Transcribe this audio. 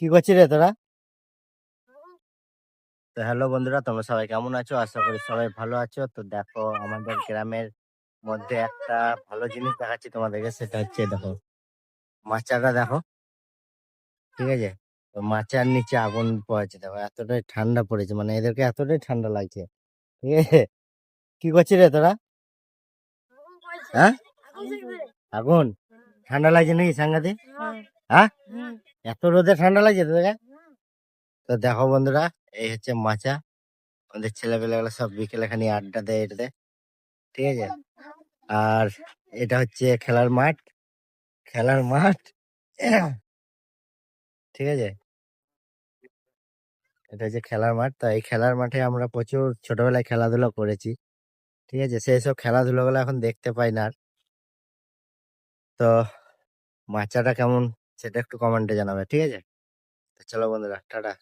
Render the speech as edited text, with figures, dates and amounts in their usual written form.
কি করছিস রে তোরা? তো হ্যালো বন্ধুরা, তোমরা সবাই কেমন আছো? আশা করি সবাই ভালো আছো। তো দেখো, আমাদের গ্রামের মধ্যে একটা ভালো জিনিস দেখাচ্ছি তোমাদেরকে। সেটা হচ্ছে, দেখো, মাচাটা দেখো। ঠিক আছে? তো মাচার নিচে আগুন পড়েছে, দেখো এতটাই ঠান্ডা পড়েছে, মানে এদেরকে এতটাই ঠান্ডা লাগছে। ঠিক আছে? কি করছিস রে তোরা? হ্যাঁ, আগুন ঠান্ডা লাগছে নাকি সাংঘাতে? হ্যাঁ, এত রোদে ঠান্ডা লাগছে তোদেরকে? তো দেখো বন্ধুরা, এই হচ্ছে মাচা। আমাদের ছেলেপেলেগুলো সব বিকেলে খানি আড্ডা দেয় এটাতে। ঠিক আছে? আর এটা হচ্ছে খেলার মাঠ। খেলার মাঠ। ঠিক আছে? এটা হচ্ছে খেলার মাঠ। তো এই খেলার মাঠে আমরা প্রচুর ছোটবেলায় খেলাধুলা করেছি। ঠিক আছে? সেই সব খেলাধুলো গুলো এখন দেখতে পাই না আর। তো মাচাটা কেমন সেটা একটু কমেন্টে জানাবে। ঠিক আছে? তো চলো বন্ধুরা, টাটা।